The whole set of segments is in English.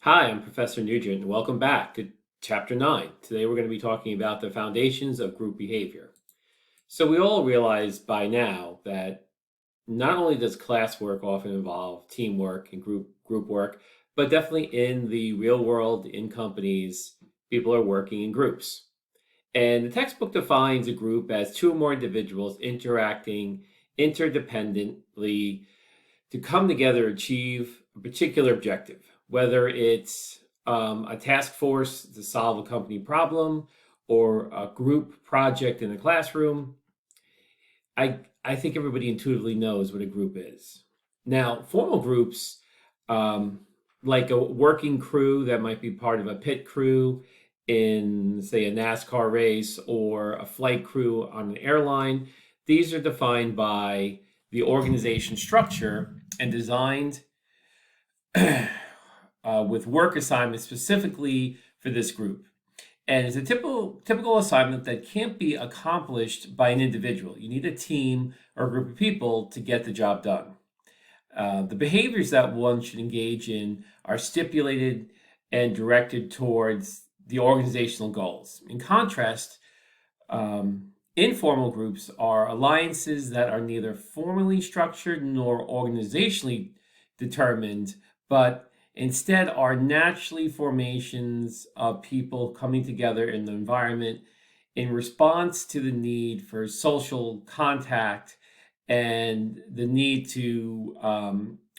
Hi, I'm Professor Nugent, and welcome back to Chapter 9. Today we're going to be talking about the foundations of group behavior. So we all realize by now that not only does classwork often involve teamwork and group work, but definitely in the real world, in companies, people are working in groups. And the textbook defines a group as two or more individuals interacting interdependently to come together and achieve a particular objective, whether it's a task force to solve a company problem or a group project in a classroom. I think everybody intuitively knows what a group is. Now, formal groups, like a working crew that might be part of a pit crew in, say, a NASCAR race or a flight crew on an airline, these are defined by the organization structure and designed with work assignments specifically for this group. And it's a typical assignment that can't be accomplished by an individual. You need a team or a group of people to get the job done. The behaviors that one should engage in are stipulated and directed towards the organizational goals. In contrast, informal groups are alliances that are neither formally structured nor organizationally determined, but instead are naturally formations of people coming together in the environment in response to the need for social contact and the need to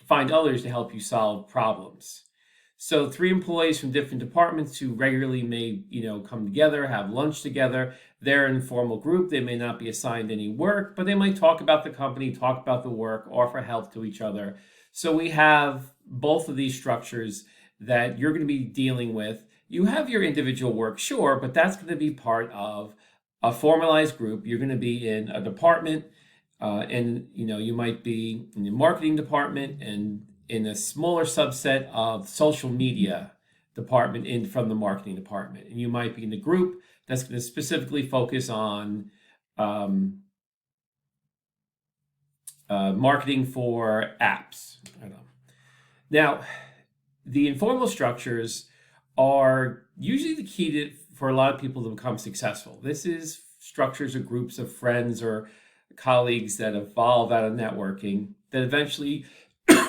find others to help you solve problems. So three employees from different departments who regularly may, come together, have lunch together. They're an informal group. They may not be assigned any work, but they might talk about the company, talk about the work, offer help to each other. So we have both of these structures that you're going to be dealing with. You have your individual work, sure, but that's going to be part of a formalized group. You're going to be in a department, and you might be in the marketing department and in a smaller subset of social media department from the marketing department. And you might be in the group that's going to specifically focus on marketing for apps. I don't know. Now, the informal structures are usually the key for a lot of people to become successful. This is structures or groups of friends or colleagues that evolve out of networking that eventually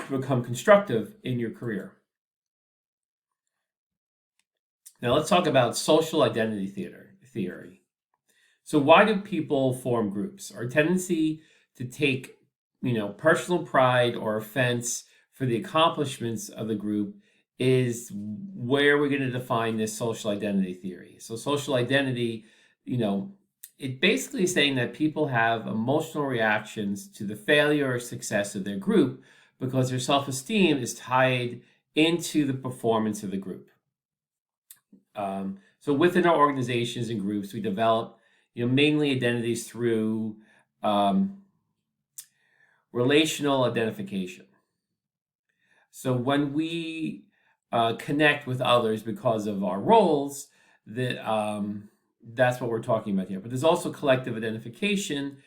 become constructive in your career. Now let's talk about social identity theory. So why do people form groups? Our tendency to take, personal pride or offense for the accomplishments of the group is where we're going to define this social identity theory. So social identity, it basically is saying that people have emotional reactions to the failure or success of their group because their self-esteem is tied into the performance of the group. So within our organizations and groups, we develop, mainly identities through relational identification. So when we connect with others because of our roles, that's what we're talking about here. But there's also collective identification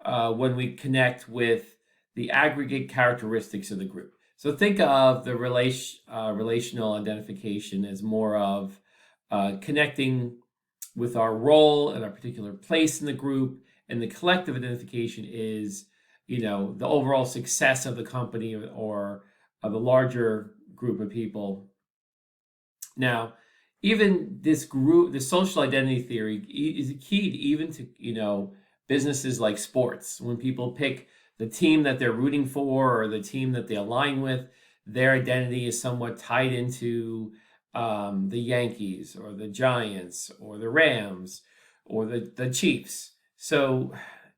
when we connect with the aggregate characteristics of the group. So think of the relational identification as more of connecting with our role and our particular place in the group, and the collective identification is, the overall success of the company or of a larger group of people. Now, even this group, the social identity theory is key even to, businesses like sports. When people pick the team that they're rooting for or the team that they align with, their identity is somewhat tied into the Yankees or the Giants or the Rams or the Chiefs. So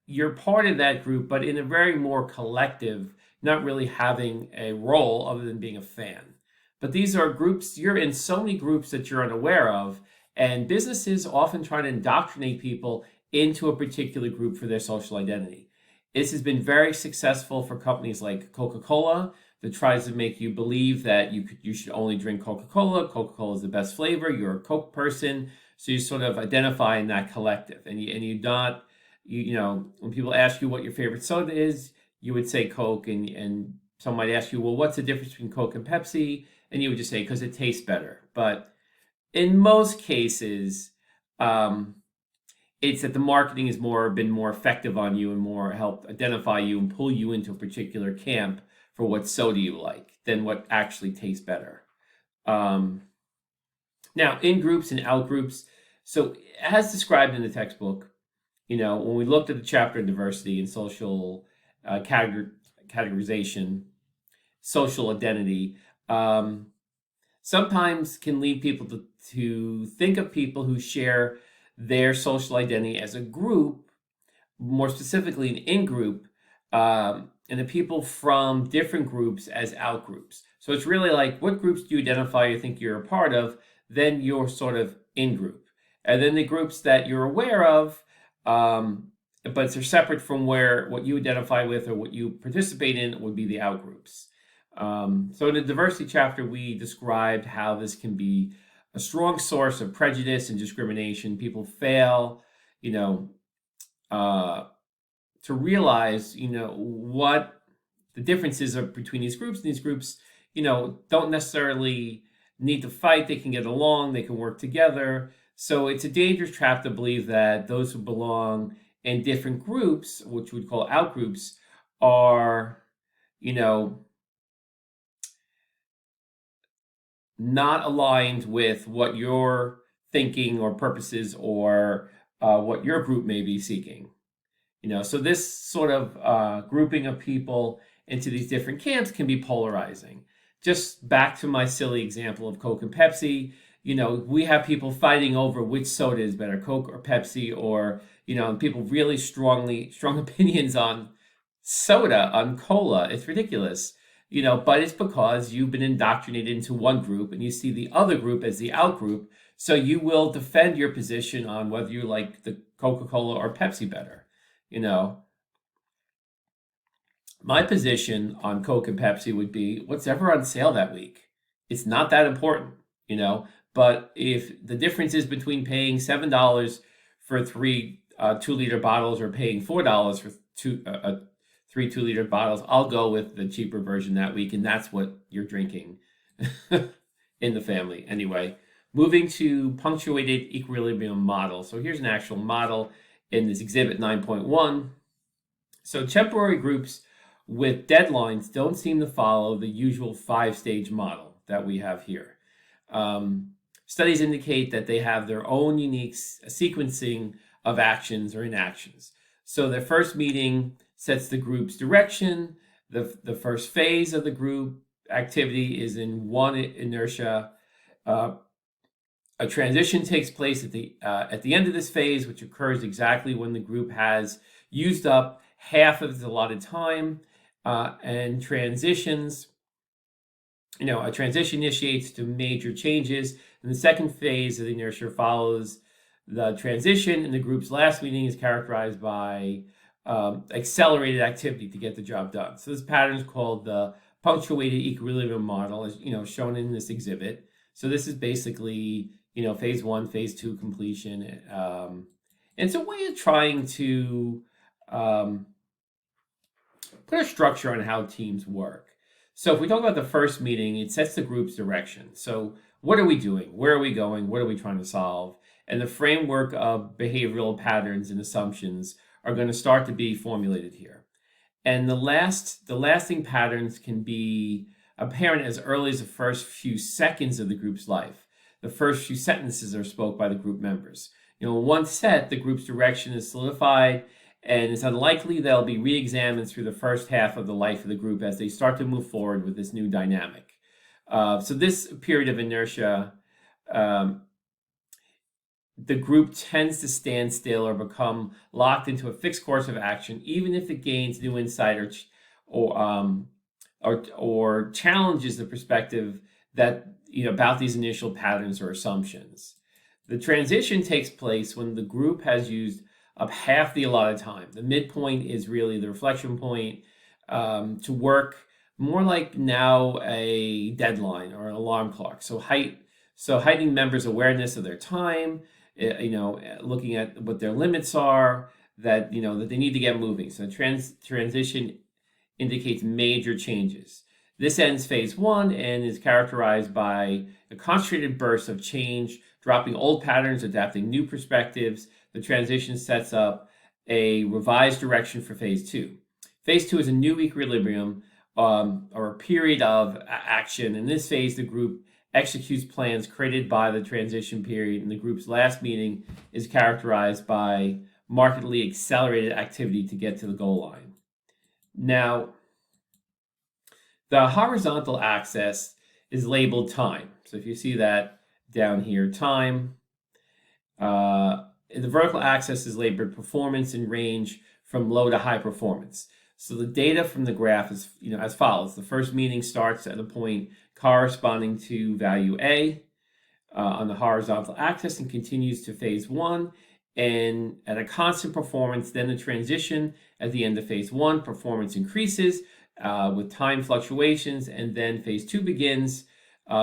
you're part of that group, but in a very more collective, not really having a role other than being a fan. But these are groups, you're in so many groups that you're unaware of, and businesses often try to indoctrinate people into a particular group for their social identity. This has been very successful for companies like Coca-Cola that tries to make you believe that you should only drink Coca-Cola. Coca-Cola is the best flavor. You're a Coke person, so you sort of identify in that collective, and you not, when people ask you what your favorite soda is, you would say Coke, and someone might ask you, well, what's the difference between Coke and Pepsi? and you would just say because it tastes better. But in most cases, it's that the marketing has been more effective on you and more helped identify you and pull you into a particular camp for what soda you like than what actually tastes better. Now, in groups and out groups, so as described in the textbook, when we looked at the chapter on diversity and social categorization, social identity, sometimes can lead people to think of people who share their social identity as a group, more specifically an in-group, and the people from different groups as out-groups. So it's really like, what groups do you identify or think you're a part of? Then you're sort of in-group. And then the groups that you're aware of, but they're separate from what you identify with or what you participate in, would be the out-groups. So in the diversity chapter, we described how this can be a strong source of prejudice and discrimination. People fail, to realize, what the differences are between these groups. And these groups, don't necessarily need to fight. They can get along. They can work together. So it's a dangerous trap to believe that those who belong in different groups, which we'd call out groups, are, not aligned with what you're thinking or purposes or what your group may be seeking. So this sort of grouping of people into these different camps can be polarizing. Just back to my silly example of Coke and Pepsi, we have people fighting over which soda is better, Coke or Pepsi, or, people really strong opinions on soda, on cola. It's ridiculous. But it's because you've been indoctrinated into one group and you see the other group as the out group. So you will defend your position on whether you like the Coca-Cola or Pepsi better. My position on Coke and Pepsi would be what's ever on sale that week. It's not that important, but if the difference is between paying $7 for 3 2-liter bottles or paying $4 for 3 2-liter bottles, I'll go with the cheaper version that week, and that's what you're drinking in the family. Anyway, moving to punctuated equilibrium model. So here's an actual model in this exhibit 9.1. So temporary groups with deadlines don't seem to follow the usual 5-stage model that we have here. Studies indicate that they have their own unique sequencing of actions or inactions. So the first meeting sets the group's direction. The first phase of the group activity is in one inertia. A transition takes place at the end of this phase, which occurs exactly when the group has used up half of its allotted time, and transitions. A transition initiates to major changes, and the second phase of the inertia follows the transition, and the group's last meeting is characterized by accelerated activity to get the job done. So this pattern is called the punctuated equilibrium model, as shown in this exhibit. So this is basically phase 1, phase 2 completion, and it's a way of trying to put a structure on how teams work. So if we talk about the first meeting, it sets the group's direction. So what are we doing? Where are we going? What are we trying to solve? And the framework of behavioral patterns and assumptions are going to start to be formulated here. And the lasting patterns can be apparent as early as the first few seconds of the group's life. The first few sentences are spoke by the group members. Once set, the group's direction is solidified, and it's unlikely they'll be re-examined through the first half of the life of the group as they start to move forward with this new dynamic. So this period of inertia, the group tends to stand still or become locked into a fixed course of action, even if it gains new insight or challenges the perspective that about these initial patterns or assumptions. The transition takes place when the group has used up half the allotted time. The midpoint is really the reflection point, to work more like now a deadline or an alarm clock. So heightening members' awareness of their time, looking at what their limits are, that that they need to get moving. So transition indicates major changes. This ends phase one and is characterized by a concentrated burst of change, dropping old patterns, adapting new perspectives. The transition sets up a revised direction for phase two. Phase two is a new equilibrium or a period of action. In this phase, the group executes plans created by the transition period, and the group's last meeting is characterized by markedly accelerated activity to get to the goal line. Now, the horizontal axis is labeled time. So if you see that down here, time. The vertical axis is labeled performance and range from low to high performance. So the data from the graph is as follows. The first meeting starts at a point corresponding to value A on the horizontal axis and continues to phase one. And at a constant performance, then the transition at the end of phase one, performance increases with time fluctuations, and then phase two begins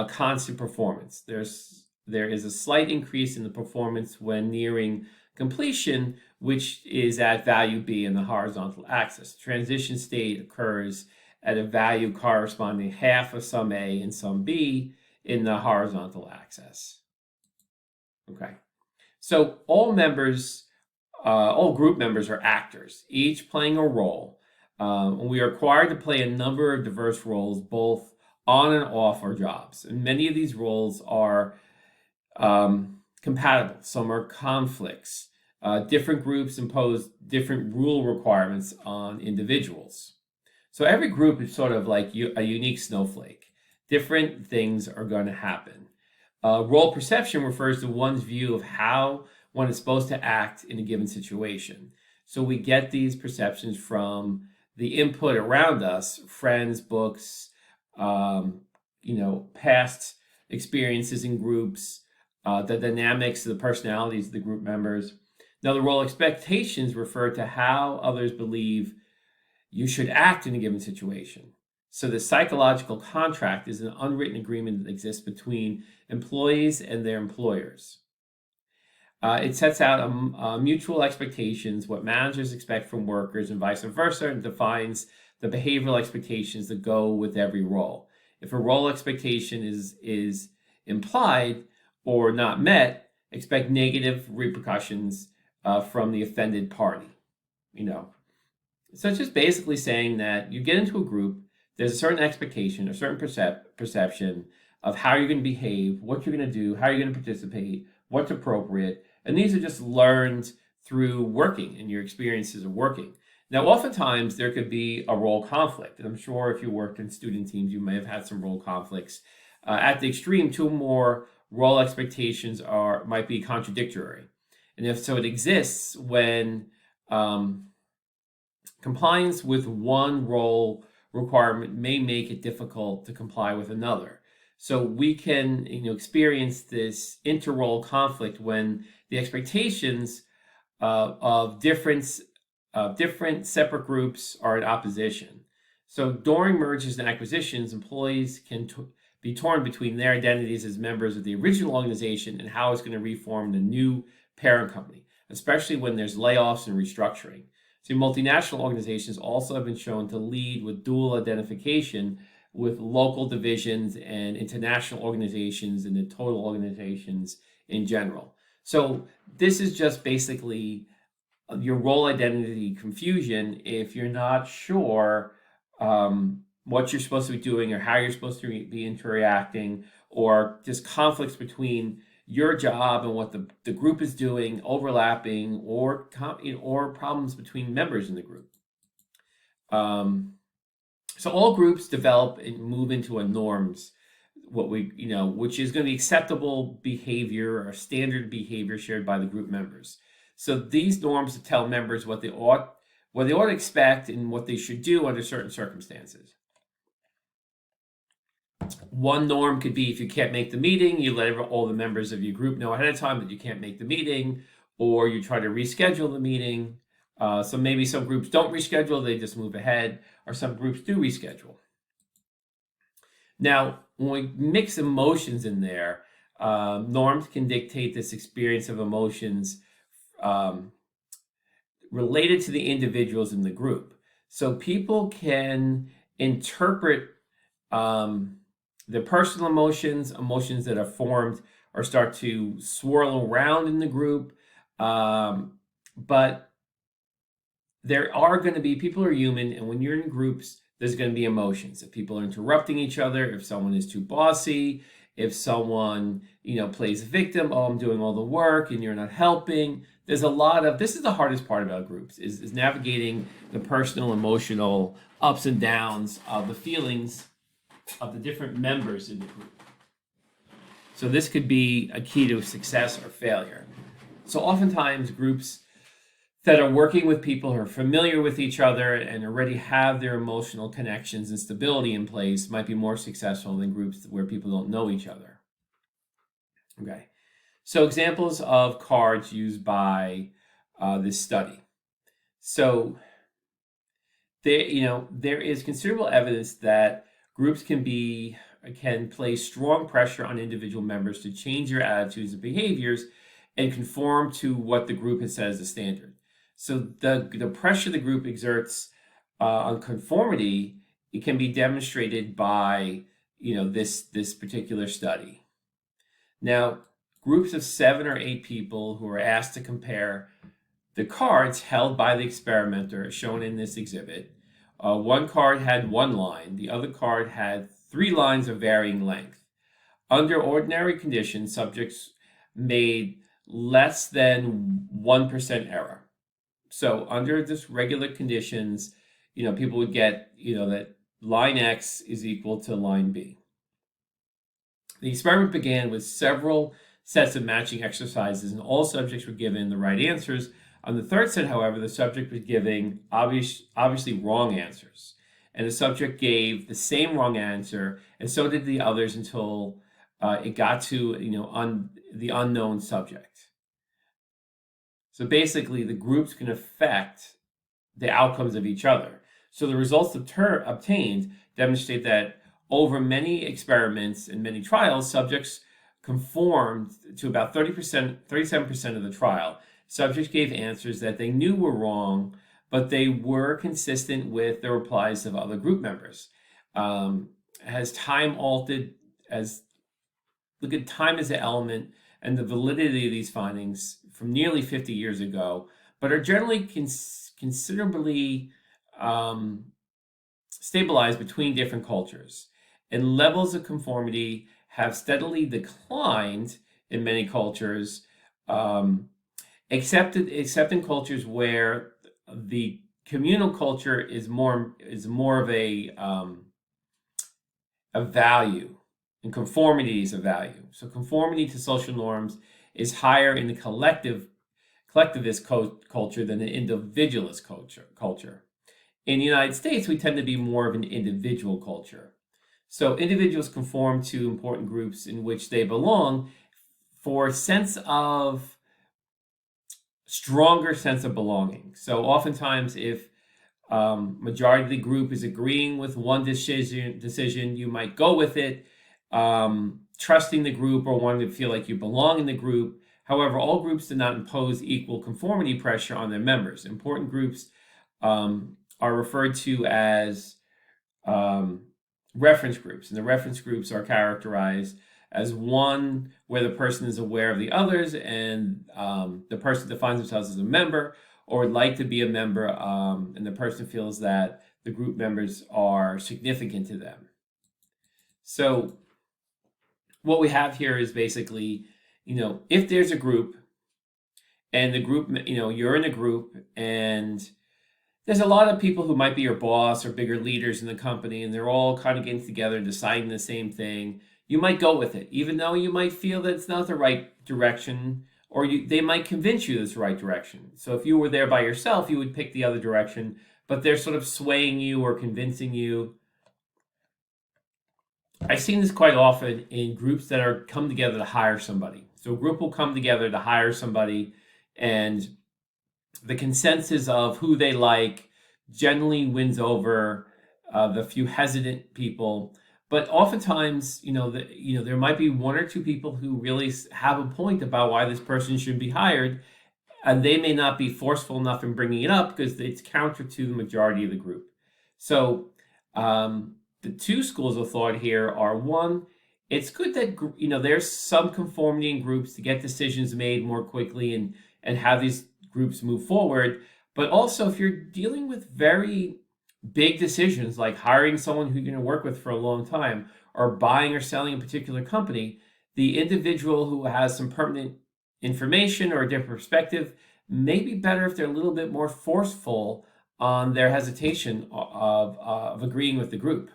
constant performance. There is a slight increase in the performance when nearing completion, which is at value B in the horizontal axis. Transition state occurs at a value corresponding half of sum A and sum B in the horizontal axis. Okay, so all group members are actors, each playing a role. We are required to play a number of diverse roles, both on and off our jobs. And many of these roles are compatible. Some are conflicts. Different groups impose different rule requirements on individuals. So every group is sort of like a unique snowflake. Different things are going to happen. Role perception refers to one's view of how one is supposed to act in a given situation. So we get these perceptions from the input around us, friends, books, past experiences in groups, the dynamics, the personalities of the group members. Now, the role expectations refer to how others believe you should act in a given situation. So the psychological contract is an unwritten agreement that exists between employees and their employers. It sets out mutual expectations, what managers expect from workers and vice versa, and defines the behavioral expectations that go with every role. If a role expectation is implied or not met, expect negative repercussions from the offended party. So it's just basically saying that you get into a group, there's a certain expectation, a certain perception of how you're going to behave, what you're going to do, how you're going to participate, what's appropriate. And these are just learned through working and your experiences of working. Now, oftentimes there could be a role conflict. And I'm sure if you worked in student teams, you may have had some role conflicts. At the extreme, two or more role expectations might be contradictory. And if so, it exists when compliance with one role requirement may make it difficult to comply with another. So we can experience this inter-role conflict when the expectations of different separate groups are in opposition. So during mergers and acquisitions, employees can be torn between their identities as members of the original organization and how it's going to reform the new parent company, especially when there's layoffs and restructuring. So multinational organizations also have been shown to lead with dual identification with local divisions and international organizations and the total organizations in general. So this is just basically your role identity confusion if you're not sure what you're supposed to be doing or how you're supposed to be interacting, or just conflicts between your job and what the group is doing, overlapping, or problems between members in the group. So all groups develop and move into a norms, which is going to be acceptable behavior or standard behavior shared by the group members. So these norms tell members what they ought to expect and what they should do under certain circumstances. One norm could be if you can't make the meeting, you let all the members of your group know ahead of time that you can't make the meeting, or you try to reschedule the meeting. So maybe some groups don't reschedule, they just move ahead, or some groups do reschedule. Now, when we mix emotions in there, norms can dictate this experience of emotions related to the individuals in the group. So people can interpret The personal emotions, emotions that are formed or start to swirl around in the group. But there are going to be, people are human, and when you're in groups, there's going to be emotions. If people are interrupting each other, if someone is too bossy, if someone, plays victim, oh, I'm doing all the work and you're not helping. There's a lot of, this is the hardest part about groups, is navigating the personal, emotional ups and downs of the feelings of the different members in the group. So this could be a key to success or failure. So oftentimes groups that are working with people who are familiar with each other and already have their emotional connections and stability in place might be more successful than groups where people don't know each other. Okay, so examples of cards used by this study. So there is considerable evidence that groups can place strong pressure on individual members to change their attitudes and behaviors and conform to what the group has set as a standard. So the pressure the group exerts on conformity, it can be demonstrated by this particular study. Now, groups of 7 or 8 people who are asked to compare the cards held by the experimenter, as shown in this exhibit. One card had 1 line, the other card had 3 lines of varying length. Under ordinary conditions, subjects made less than 1% error. So under just regular conditions, people would get, that line X is equal to line B. The experiment began with several sets of matching exercises, and all subjects were given the right answers. On the third set, however, the subject was giving obviously wrong answers. And the subject gave the same wrong answer, and so did the others until it got to the unknown subject. So basically, the groups can affect the outcomes of each other. So the results obtained demonstrate that over many experiments and many trials, subjects conformed to about 37% of the trial. Subjects gave answers that they knew were wrong, but they were consistent with the replies of other group members. As time altered, look at time as an element and the validity of these findings from nearly 50 years ago, but are generally considerably stabilized between different cultures. And levels of conformity have steadily declined in many cultures, except in cultures where the communal culture is more of a value, and conformity is a value. So conformity to social norms is higher in the collectivist culture than the individualist culture. In the United States, we tend to be more of an individual culture. So individuals conform to important groups in which they belong for a stronger sense of belonging. So oftentimes, if majority of the group is agreeing with one decision, you might go with it, trusting the group or wanting to feel like you belong in the group. However, all groups do not impose equal conformity pressure on their members. Important groups are referred to as reference groups, and the reference groups are characterized as one where the person is aware of the others and the person defines themselves as a member or would like to be a member, and the person feels that the group members are significant to them. So what we have here is basically, if there's a group and the group, you're in a group and there's a lot of people who might be your boss or bigger leaders in the company, and they're all kind of getting together and deciding the same thing, you might go with it, even though you might feel that it's not the right direction, or they might convince you it's the right direction. So if you were there by yourself, you would pick the other direction, but they're sort of swaying you or convincing you. I've seen this quite often in groups that are come together to hire somebody. So a group will come together to hire somebody, and the consensus of who they like generally wins over the few hesitant people. But oftentimes, there might be 1 or 2 people who really have a point about why this person should be hired, and they may not be forceful enough in bringing it up because it's counter to the majority of the group. So the two schools of thought here are: one, it's good that there's some conformity in groups to get decisions made more quickly and have these groups move forward. But also, if you're dealing with very big decisions like hiring someone who you're going to work with for a long time, or buying or selling a particular company, the individual who has some permanent information or a different perspective may be better if they're a little bit more forceful on their hesitation of agreeing with the group.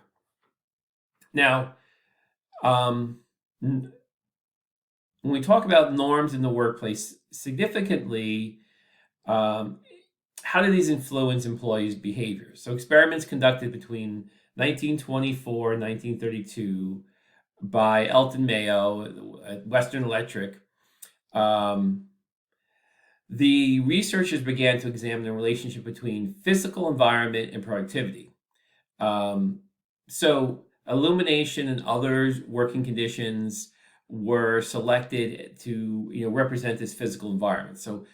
Now, when we talk about norms in the workplace, significantly, how do these influence employees' behavior? So experiments conducted between 1924 and 1932 by Elton Mayo at Western Electric, the researchers began to examine the relationship between physical environment and productivity. So illumination and other working conditions were selected to represent this physical environment. So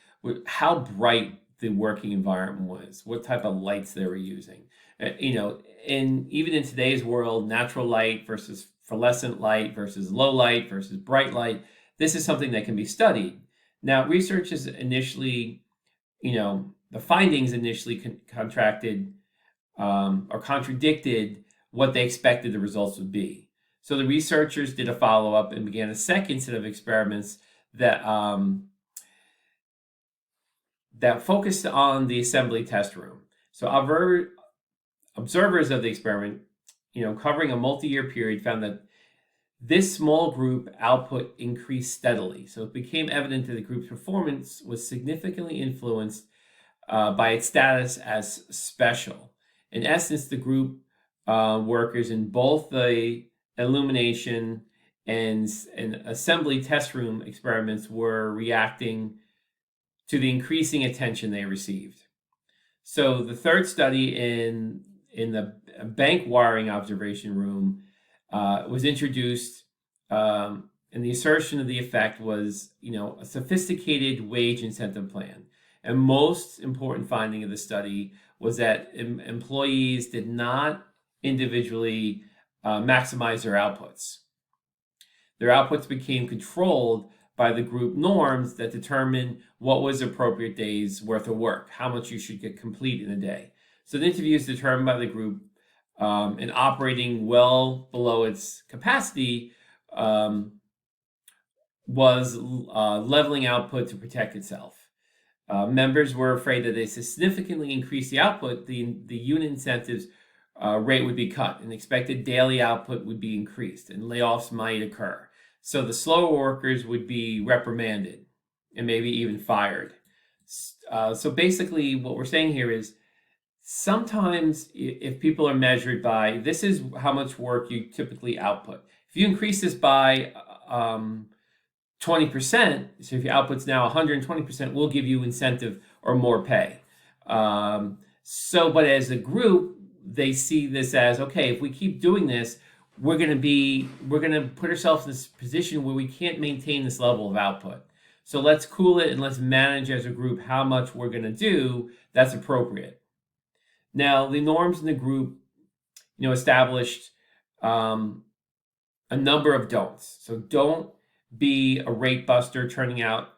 how bright the working environment was, what type of lights they were using. And even in today's world, natural light versus fluorescent light versus low light versus bright light, this is something that can be studied. Now, researchers initially, the findings initially contradicted what they expected the results would be. So the researchers did a follow-up and began a second set of experiments that focused on the assembly test room. So observers of the experiment, covering a multi-year period, found that this small group output increased steadily. So it became evident that the group's performance was significantly influenced by its status as special. In essence, the group workers in both the illumination and assembly test room experiments were reacting to the increasing attention they received. So the third study in the bank wiring observation room was introduced, and the assertion of the effect was, a sophisticated wage incentive plan. And most important finding of the study was that employees did not individually maximize their outputs. Their outputs became controlled by the group norms that determine what was appropriate days worth of work, how much you should get complete in a day. So the interview is determined by the group, and operating well below its capacity was leveling output to protect itself. Members were afraid that they significantly increase the output, the unit incentives rate would be cut, and expected daily output would be increased, and layoffs might occur. So the slower workers would be reprimanded and maybe even fired. So basically what we're saying here is, sometimes if people are measured by, this is how much work you typically output. If you increase this by 20%, so if your output's now 120%, we'll give you incentive or more pay. But as a group, they see this as, okay, if we keep doing this, we're going to put ourselves in this position where we can't maintain this level of output. So let's cool it and let's manage as a group how much we're going to do that's appropriate. Now, the norms in the group, established a number of don'ts. So don't be a rate buster turning out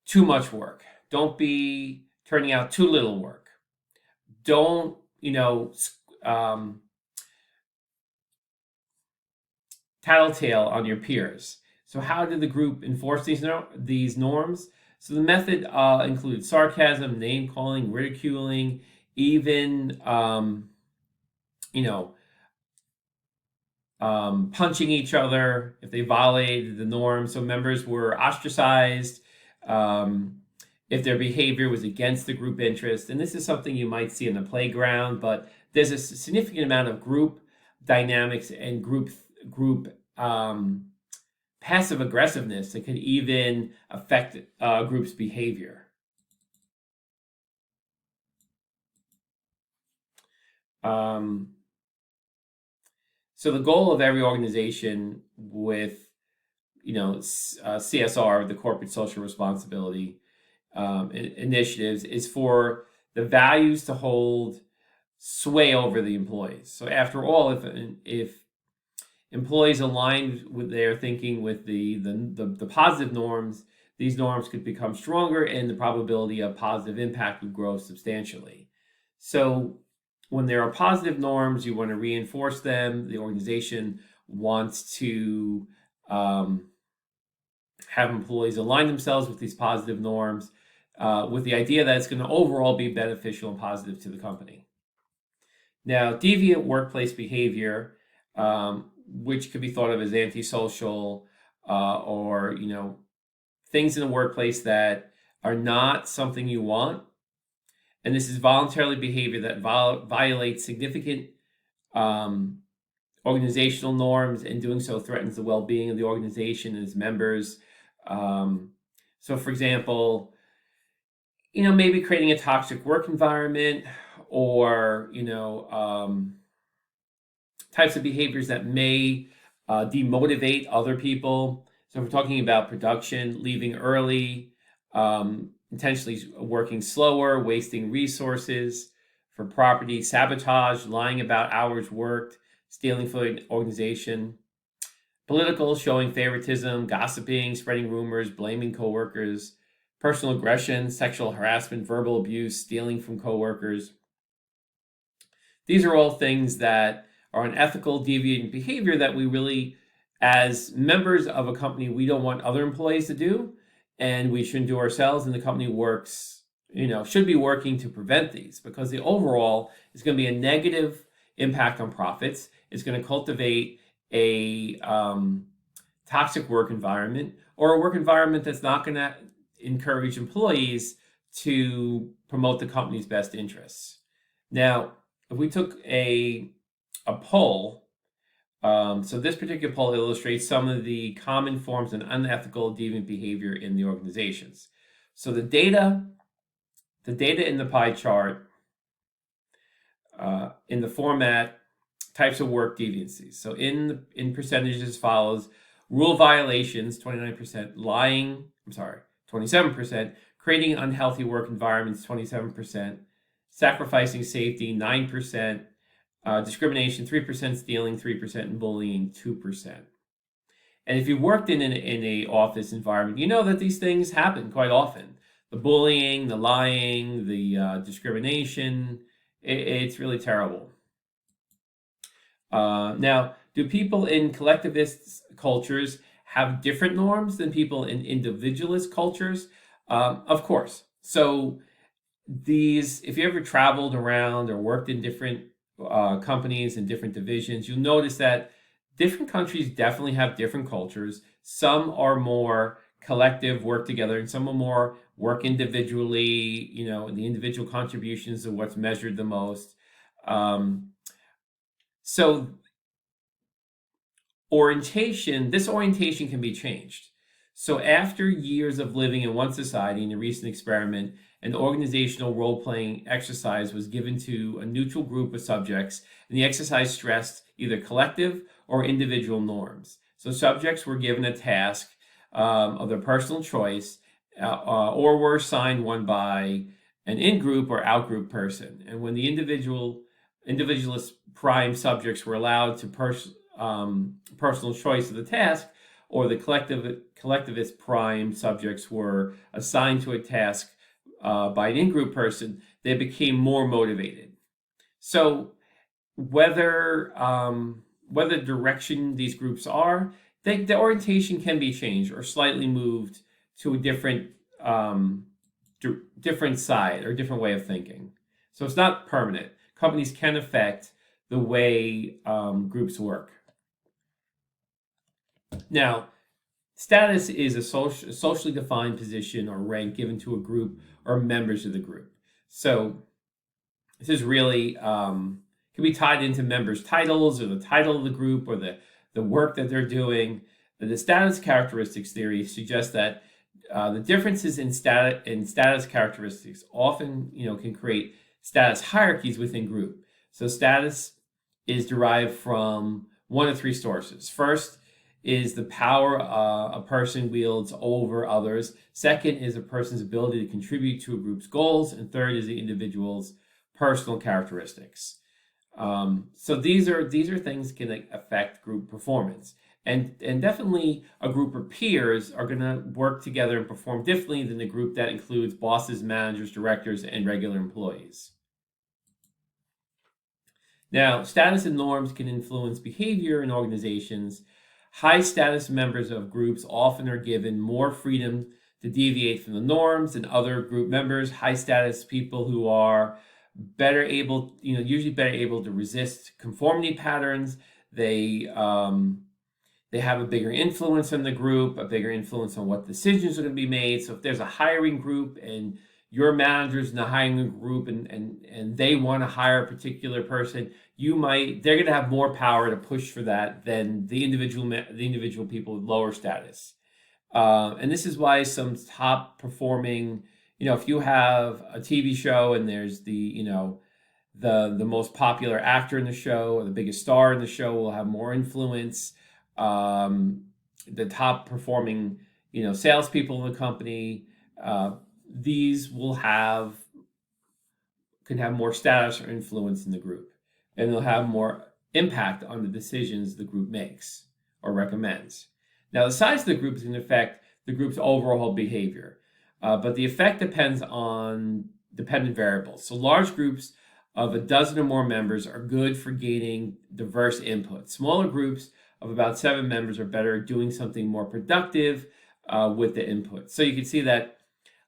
too much work. Don't be turning out too little work. Don't, tattletale on your peers. So how did the group enforce these norms? So the method included sarcasm, name calling, ridiculing, even punching each other if they violated the norm. So members were ostracized if their behavior was against the group interest. And this is something you might see in the playground, but there's a significant amount of group dynamics and group passive aggressiveness that can even affect a group's behavior. So the goal of every organization with, CSR, the corporate social responsibility initiatives, is for the values to hold sway over the employees. So after all, if employees aligned with their thinking with the positive norms, these norms could become stronger and the probability of positive impact would grow substantially. So when there are positive norms, you want to reinforce them. The organization wants to have employees align themselves with these positive norms with the idea that it's going to overall be beneficial and positive to the company. Now, deviant workplace behavior, which could be thought of as antisocial or, things in the workplace that are not something you want. And this is voluntarily behavior that violates significant organizational norms, and doing so threatens the well-being of the organization and its members. So, for example, maybe creating a toxic work environment, or types of behaviors that may demotivate other people. So if we're talking about production, leaving early, intentionally working slower, wasting resources for property, sabotage, lying about hours worked, stealing for an organization. Political, showing favoritism, gossiping, spreading rumors, blaming coworkers. Personal aggression, sexual harassment, verbal abuse, stealing from coworkers. These are all things that are unethical, deviant behavior that we really, as members of a company, we don't want other employees to do, and we shouldn't do ourselves. And the company should be working to prevent these, because the overall is going to be a negative impact on profits. It's going to cultivate a toxic work environment, or a work environment that's not going to encourage employees to promote the company's best interests. Now, if we took a poll, so this particular poll illustrates some of the common forms of unethical deviant behavior in the organizations. So the data in the pie chart in the format types of work deviancies. So in percentages follows: rule violations 29%, lying 27%, creating unhealthy work environments 27%, sacrificing safety 9%, discrimination 3%, stealing 3%, and bullying 2%. And if you worked in a office environment, you know that these things happen quite often. The bullying, the lying, the discrimination, it's really terrible. Now, do people in collectivist cultures have different norms than people in individualist cultures? Of course. So if you ever traveled around or worked in different companies and different divisions, you'll notice that different countries definitely have different cultures. Some are more collective, work together, and some are more work individually, the individual contributions are what's measured the most. So this orientation can be changed. So after years of living in one society, in a recent experiment, an organizational role-playing exercise was given to a neutral group of subjects, and the exercise stressed either collective or individual norms. So subjects were given a task of their personal choice, or were assigned one by an in-group or out-group person. And when the individualist prime subjects were allowed to personal choice of the task, or the collectivist prime subjects were assigned to a task by an in-group person, they became more motivated. So whether direction these groups are, the orientation can be changed or slightly moved to a different side or different way of thinking. So it's not permanent. Companies can affect the way groups work. Now, status is a socially defined position or rank given to a group or members of the group. So this is really can be tied into members' titles, or the title of the group, or the work that they're doing. The status characteristics theory suggests that the differences in status characteristics often can create status hierarchies within group. So status is derived from one of three sources. First is the power a person wields over others. Second is a person's ability to contribute to a group's goals. And third is the individual's personal characteristics. So these are things can affect group performance, and definitely a group of peers are going to work together and perform differently than the group that includes bosses, managers, directors, and regular employees. Now, status and norms can influence behavior in organizations. High status members of groups often are given more freedom to deviate from the norms than other group members. High status people who are better able, usually better able to resist conformity patterns. They have a bigger influence on the group, a bigger influence on what decisions are going to be made. So if there's a hiring group and your manager's in the hiring group and they want to hire a particular person, they're going to have more power to push for that than the individual people with lower status. And this is why some top performing, if you have a TV show and there's the most popular actor in the show or the biggest star in the show will have more influence. The top performing, salespeople in the company, these can have more status or influence in the group, and they'll have more impact on the decisions the group makes or recommends. Now, the size of the group is going to affect the group's overall behavior, but the effect depends on dependent variables. So large groups of a dozen or more members are good for gaining diverse input. Smaller groups of about 7 members are better at doing something more productive with the input. So you can see that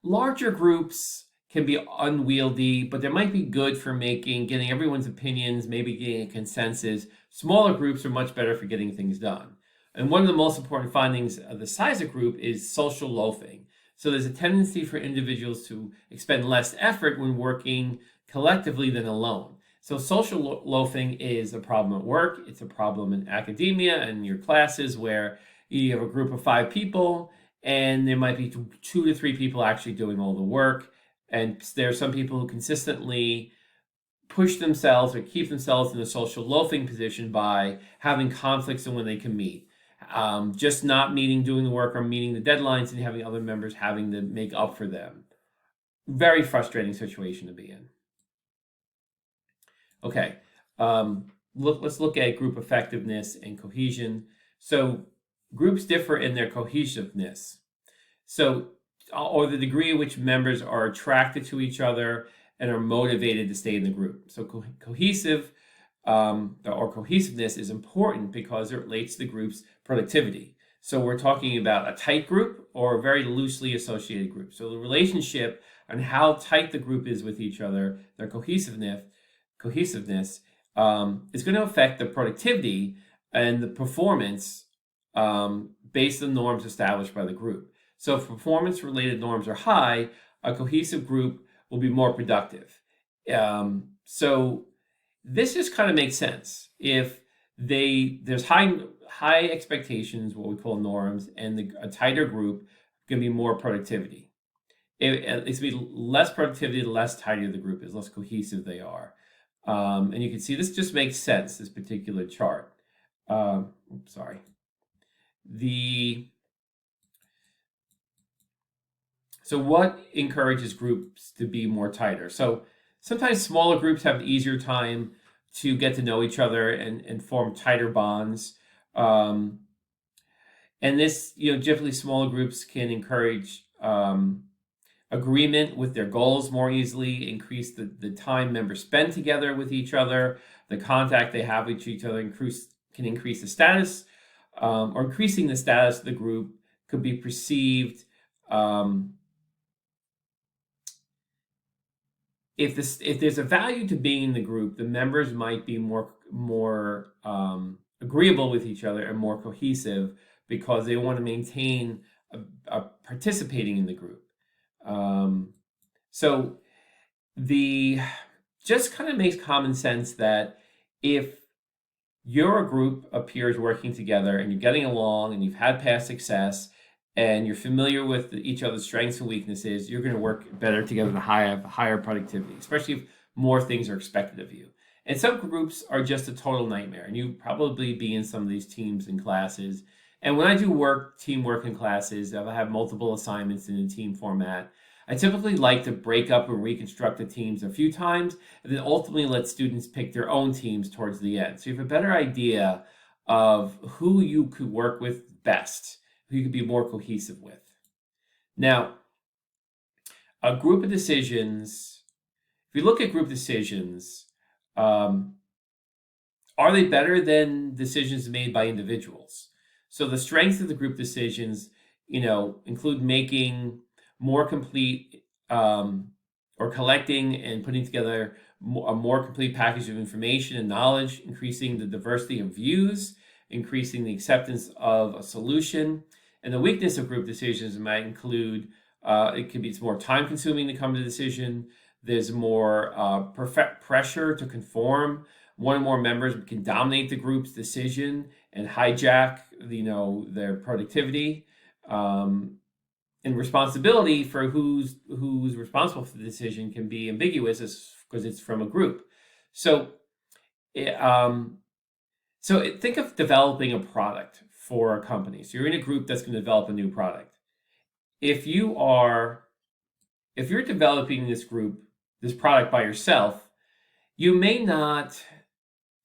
larger groups can be unwieldy, but they might be good for getting everyone's opinions, maybe getting a consensus. Smaller groups are much better for getting things done. And one of the most important findings of the size of group is social loafing. So there's a tendency for individuals to expend less effort when working collectively than alone. So social loafing is a problem at work. It's a problem in academia and your classes where you have a group of 5 people and there might be 2 to 3 people actually doing all the work. And there are some people who consistently push themselves or keep themselves in a social loafing position by having conflicts in when they can meet. Just not meeting, doing the work, or meeting the deadlines and having other members having to make up for them. Very frustrating situation to be in. Okay, let's look at group effectiveness and cohesion. So groups differ in their cohesiveness. Or the degree in which members are attracted to each other and are motivated to stay in the group. So cohesiveness is important because it relates to the group's productivity. So we're talking about a tight group or a very loosely associated group. So the relationship and how tight the group is with each other, their cohesiveness is going to affect the productivity and the performance based on norms established by the group. So if performance-related norms are high, a cohesive group will be more productive. So this just kind of makes sense. If there's high expectations, what we call norms, and a tighter group can be more productivity. It's going to be less productivity, the less tighter the group is, less cohesive they are. And you can see this just makes sense, this particular chart. So what encourages groups to be more tighter? So sometimes smaller groups have an easier time to get to know each other and form tighter bonds. And this, generally smaller groups can encourage agreement with their goals more easily, increase the time members spend together with each other, the contact they have with each other can increase the status, or increasing the status of the group could be perceived if there's a value to being in the group, the members might be more agreeable with each other and more cohesive because they want to maintain participating in the group. So just kind of makes common sense that if you're a group of peers working together and you're getting along and you've had past success and you're familiar with each other's strengths and weaknesses, you're going to work better together to have higher productivity, especially if more things are expected of you. And some groups are just a total nightmare, and you probably be in some of these teams and classes. And when I do teamwork in classes, I have multiple assignments in a team format. I typically like to break up and reconstruct the teams a few times, and then ultimately let students pick their own teams towards the end. So you have a better idea of who you could work with best, who you could be more cohesive with. Now, a group of decisions, if you look at group decisions, are they better than decisions made by individuals? So the strengths of the group decisions, include making more complete or collecting and putting together a more complete package of information and knowledge, increasing the diversity of views, increasing the acceptance of a solution. And the weakness of group decisions might include it's more time consuming to come to a decision. There's more pressure to conform. One or more members can dominate the group's decision and hijack, their productivity. And responsibility for who's responsible for the decision can be ambiguous because it's from a group. So, think of developing a product for a company. So you're in a group that's going to develop a new product. If you're developing this product by yourself, you may not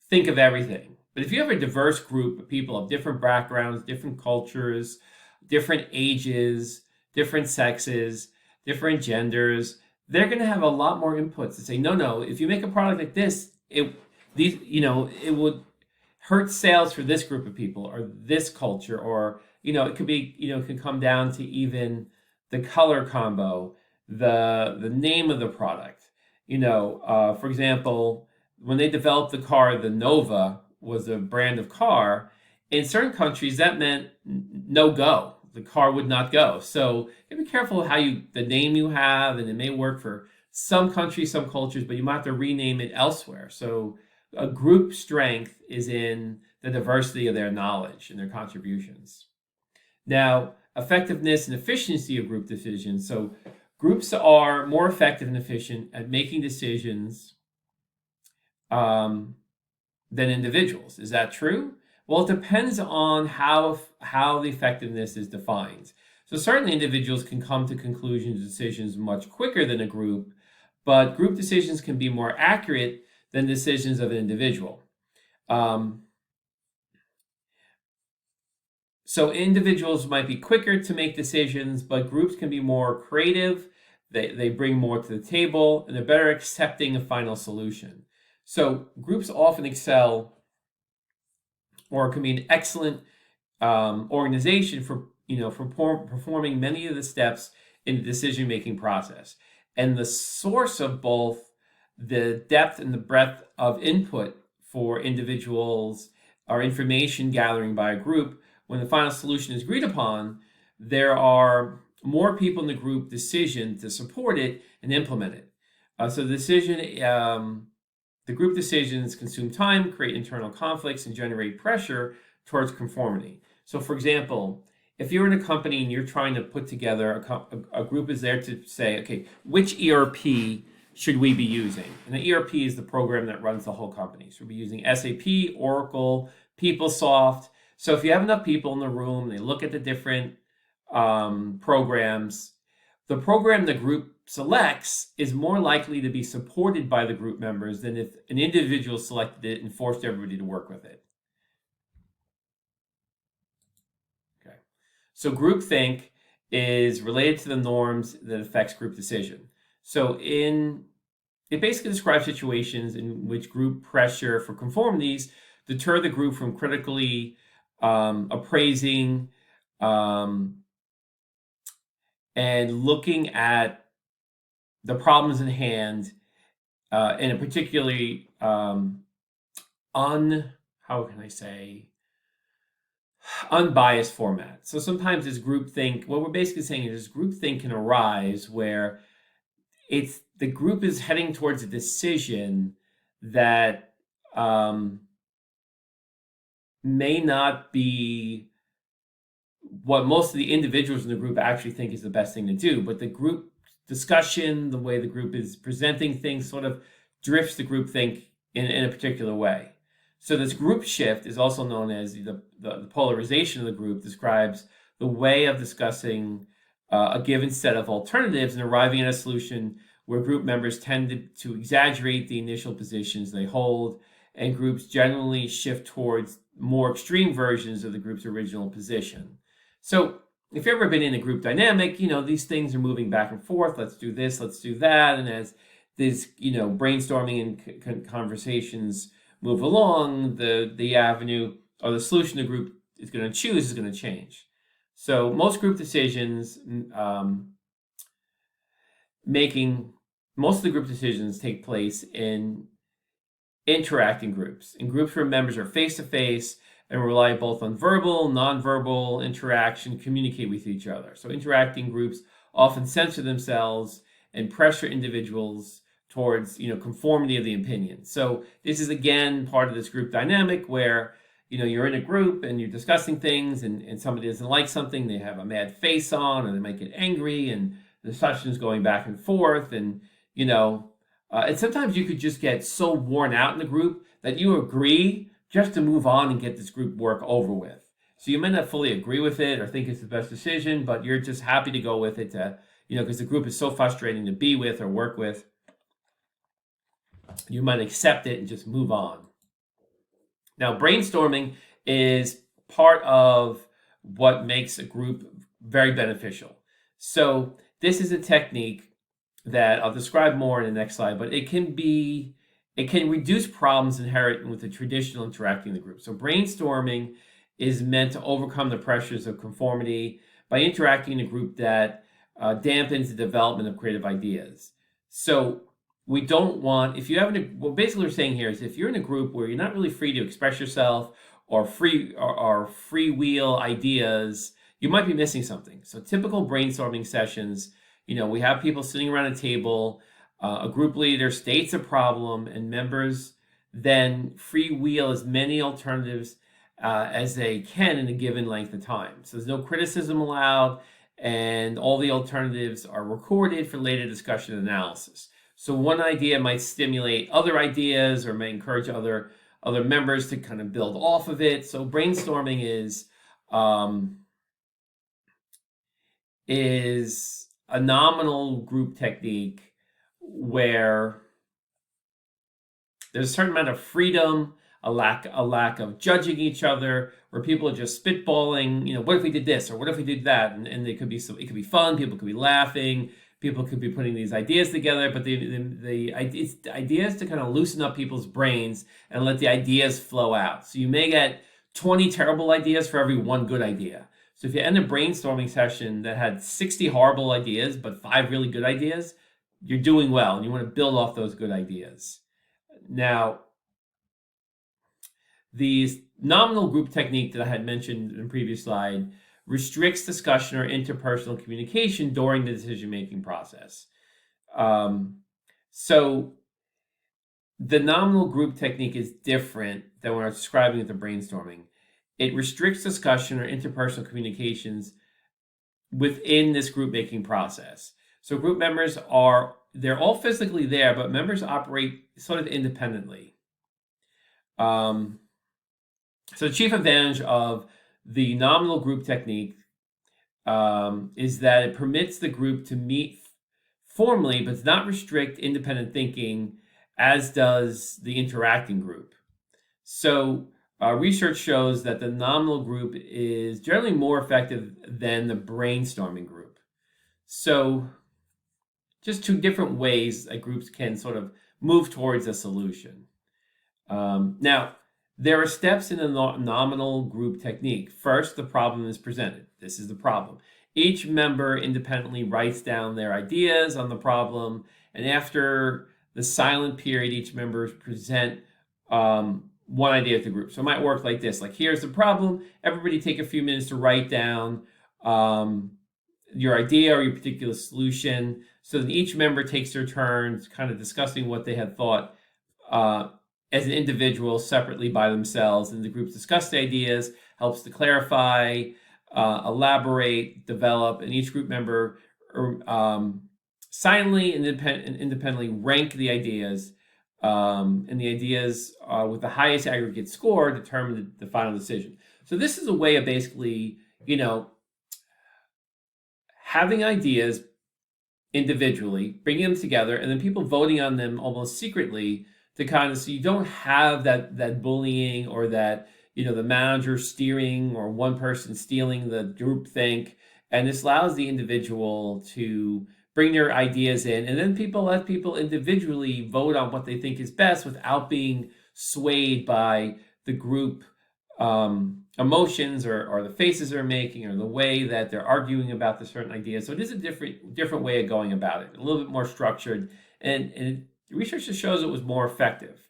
think of everything. But if you have a diverse group of people of different backgrounds, different cultures, different ages, different sexes, different genders, they're going to have a lot more inputs to say, no, if you make a product like this, it would hurt sales for this group of people or this culture, or, it could be, it can come down to even the color combo, the name of the product. For example, when they developed the car, the Nova was a brand of car. In certain countries, that meant no go. The car would not go. So be careful how the name you have, and it may work for some countries, some cultures, but you might have to rename it elsewhere. So a group strength is in the diversity of their knowledge and their contributions. Now, effectiveness and efficiency of group decisions. So groups are more effective and efficient at making decisions than individuals. Is that true? Well, it depends on how the effectiveness is defined. So certainly individuals can come to conclusions and decisions much quicker than a group, but group decisions can be more accurate than decisions of an individual. So individuals might be quicker to make decisions, but groups can be more creative. They bring more to the table, and they're better accepting a final solution. So groups often excel, or can be an excellent organization for performing many of the steps in the decision-making process. And the source of both the depth and the breadth of input for individuals or information gathering by a group, when the final solution is agreed upon, there are more people in the group decision to support it and implement it. The group decisions consume time, create internal conflicts, and generate pressure towards conformity. So, for example, if you're in a company and you're trying to put together a group is there to say, okay, which ERP should we be using? And the ERP is the program that runs the whole company. So we'll be using SAP, Oracle, PeopleSoft. So if you have enough people in the room, they look at the different programs, the program the group selects is more likely to be supported by the group members than if an individual selected it and forced everybody to work with it. Okay. So groupthink is related to the norms that affects group decision. So it basically describes situations in which group pressure for conformities deter the group from critically appraising and looking at the problems in hand in a particularly unbiased format. So sometimes this groupthink, what we're basically saying is groupthink can arise where the group is heading towards a decision that may not be what most of the individuals in the group actually think is the best thing to do, but the group discussion, the way the group is presenting things, sort of drifts the group think in a particular way. So this group shift is also known as the polarization of the group, describes the way of discussing a given set of alternatives and arriving at a solution where group members tend to exaggerate the initial positions they hold, and groups generally shift towards more extreme versions of the group's original position. So if you've ever been in a group dynamic, these things are moving back and forth. Let's do this, let's do that. And as this, brainstorming and conversations move along, the avenue or the solution the group is going to choose is going to change. So most group decisions, most of the group decisions take place in interacting groups, in groups where members are face-to-face and rely both on verbal, non-verbal interaction, communicate with each other. So interacting groups often censor themselves and pressure individuals towards, conformity of the opinion. So this is, again, part of this group dynamic where, you're in a group and you're discussing things and somebody doesn't like something, they have a mad face on, or they might get angry, and the discussion's going back and forth, and, and sometimes you could just get so worn out in the group that you agree just to move on and get this group work over with. So you might not fully agree with it or think it's the best decision, but you're just happy to go with it to, because the group is so frustrating to be with or work with. You might accept it and just move on. Now, brainstorming is part of what makes a group very beneficial. So this is a technique that I'll describe more in the next slide, but it can reduce problems inherent with the traditional interacting in the group. So brainstorming is meant to overcome the pressures of conformity by interacting in a group that dampens the development of creative ideas. So we don't want, what basically we're saying here is if you're in a group where you're not really free to express yourself or freewheel ideas, you might be missing something. So typical brainstorming sessions, we have people sitting around a table, a group leader states a problem, and members then freewheel as many alternatives as they can in a given length of time. So there's no criticism allowed, and all the alternatives are recorded for later discussion and analysis. So one idea might stimulate other ideas or may encourage other members to kind of build off of it. So brainstorming is a nominal group technique where there's a certain amount of freedom, a lack of judging each other, where people are just spitballing, what if we did this or what if we did that? And it could be fun, people could be laughing, people could be putting these ideas together, but the ideas to kind of loosen up people's brains and let the ideas flow out. So you may get 20 terrible ideas for every one good idea. So if you end a brainstorming session that had 60 horrible ideas, but 5 really good ideas, you're doing well, and you want to build off those good ideas. Now, the nominal group technique that I had mentioned in the previous slide restricts discussion or interpersonal communication during the decision-making process. So the nominal group technique is different than when I'm describing it, the brainstorming. It restricts discussion or interpersonal communications within this group-making process. So group members they're all physically there, but members operate sort of independently. So the chief advantage of the nominal group technique is that it permits the group to meet formally, but does not restrict independent thinking, as does the interacting group. So research shows that the nominal group is generally more effective than the brainstorming group. So just 2 different ways that groups can sort of move towards a solution. Now, there are steps in the nominal group technique. First, the problem is presented. This is the problem. Each member independently writes down their ideas on the problem, and after the silent period, each member present one idea to the group. So it might work like this, like here's the problem, everybody take a few minutes to write down your idea or your particular solution, so that each member takes their turns kind of discussing what they had thought as an individual separately by themselves, and the groups discuss the ideas, helps to clarify, elaborate, develop, and each group member silently and independently rank the ideas, and the ideas with the highest aggregate score determine the final decision. So this is a way of basically, having ideas individually, bringing them together, and then people voting on them almost secretly to kind of, so you don't have that bullying or that, the manager steering or one person stealing the group think. And this allows the individual to bring their ideas in, and then let people individually vote on what they think is best without being swayed by the group emotions or the faces they're making or the way that they're arguing about the certain ideas. So it is a different way of going about it, a little bit more structured, and research just shows it was more effective.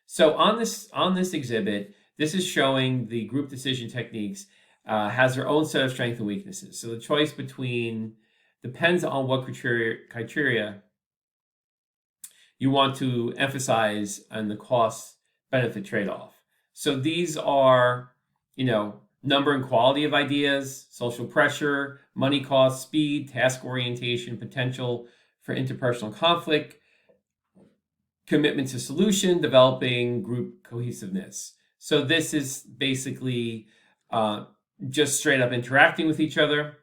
So on this exhibit, this is showing the group decision techniques has their own set of strengths and weaknesses. So the choice between depends on what criteria you want to emphasize on the cost-benefit trade-off. So these are, number and quality of ideas, social pressure, money cost, speed, task orientation, potential for interpersonal conflict, commitment to solution, developing group cohesiveness. So this is basically just straight up interacting with each other,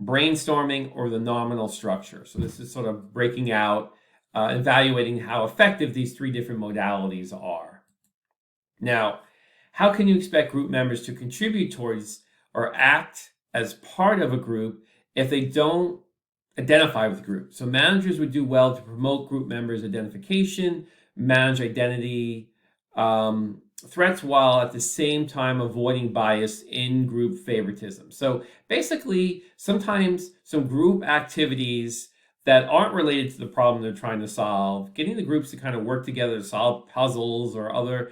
brainstorming, or the nominal structure. So this is sort of breaking out, evaluating how effective these three different modalities are. Now, how can you expect group members to contribute towards or act as part of a group if they don't identify with the group? So managers would do well to promote group members' identification, manage identity threats, while at the same time avoiding bias in group favoritism. So basically, sometimes some group activities that aren't related to the problem they're trying to solve, getting the groups to kind of work together to solve puzzles or other,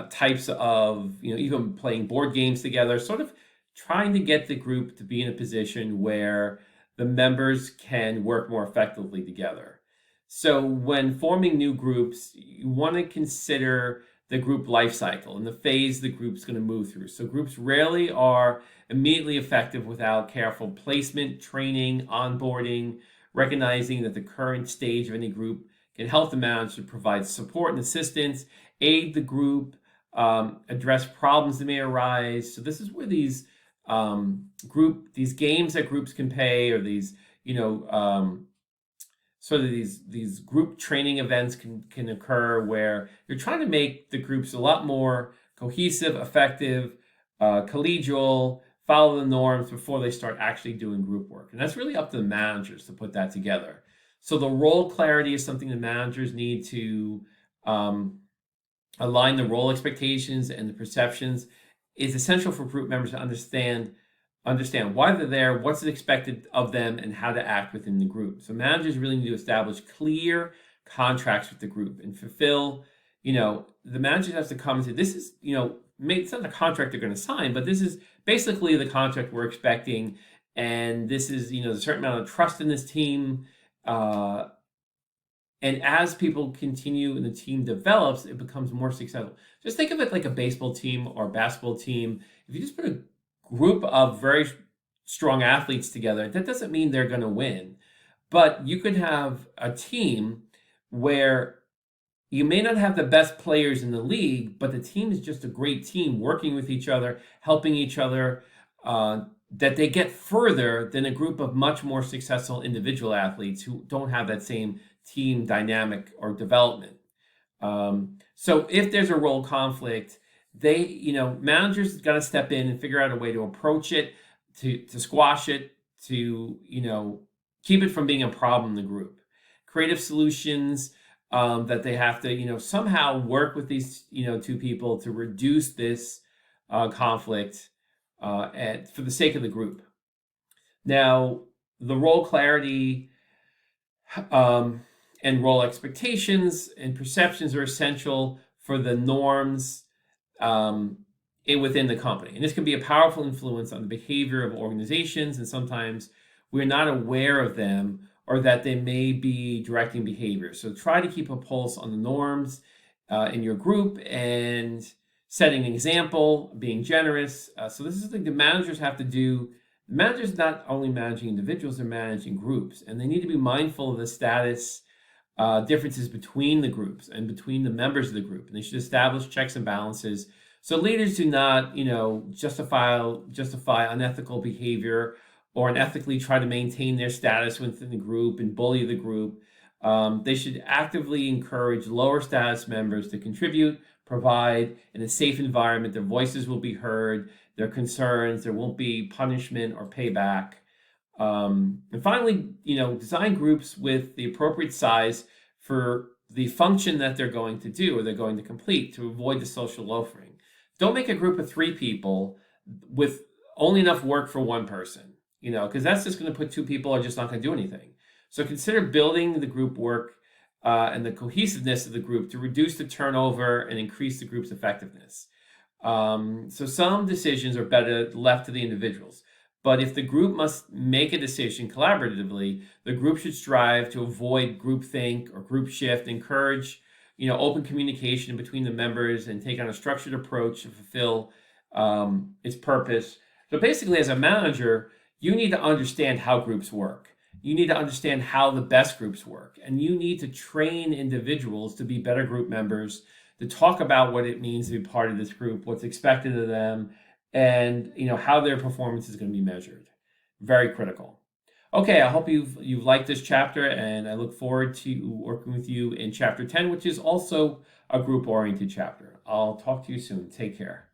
types of, even playing board games together, sort of trying to get the group to be in a position where the members can work more effectively together. So when forming new groups, you want to consider the group life cycle and the phase the group's going to move through. So groups rarely are immediately effective without careful placement, training, onboarding, recognizing that the current stage of any group can help the manager provide support and assistance, aid the group, address problems that may arise. So this is where these games that groups can play, or these, sort of these group training events can occur, where you're trying to make the groups a lot more cohesive, effective, collegial, follow the norms before they start actually doing group work. And that's really up to the managers to put that together. So the role clarity is something the managers need to align the role expectations and the perceptions. Is essential for group members to understand why they're there, what's expected of them, and how to act within the group. So managers really need to establish clear contracts with the group and fulfill, the managers have to come and say, this is, it's not a contract they're going to sign, but this is basically the contract we're expecting. And this is, a certain amount of trust in this team. And as people continue and the team develops, it becomes more successful. Just think of it like a baseball team or basketball team. If you just put a group of very strong athletes together, that doesn't mean they're going to win. But you could have a team where you may not have the best players in the league, but the team is just a great team working with each other, helping each other, that they get further than a group of much more successful individual athletes who don't have that same team dynamic or development. So if there's a role conflict, managers got to step in and figure out a way to approach it, to squash it, to, keep it from being a problem in the group. Creative solutions that they have to, somehow work with these, two people to reduce this conflict for the sake of the group. Now, the role clarity and role expectations and perceptions are essential for the norms within the company. And this can be a powerful influence on the behavior of organizations, and sometimes we're not aware of them or that they may be directing behavior. So try to keep a pulse on the norms in your group and setting an example, being generous. So this is the managers have to do. The managers not only managing individuals, they're managing groups, and they need to be mindful of the status differences between the groups and between the members of the group. And they should establish checks and balances So leaders do not, justify unethical behavior or unethically try to maintain their status within the group and bully the group. They should actively encourage lower status members to contribute, provide in a safe environment. Their voices will be heard, their concerns, there won't be punishment or payback. And finally, design groups with the appropriate size for the function that they're going to do or they're going to complete to avoid the social loafering. Don't make a group of 3 people with only enough work for 1 person, because that's just going to put 2 people are just not going to do anything. So consider building the group work and the cohesiveness of the group to reduce the turnover and increase the group's effectiveness. So some decisions are better left to the individuals. But if the group must make a decision collaboratively, the group should strive to avoid groupthink or group shift, encourage, open communication between the members, and take on a structured approach to fulfill its purpose. So basically, as a manager, you need to understand how groups work. You need to understand how the best groups work, and you need to train individuals to be better group members, to talk about what it means to be part of this group, what's expected of them, and how their performance is going to be measured. Very critical. Okay, I hope you've liked this chapter, and I look forward to working with you in chapter 10, which is also a group-oriented chapter. I'll talk to you soon. Take care.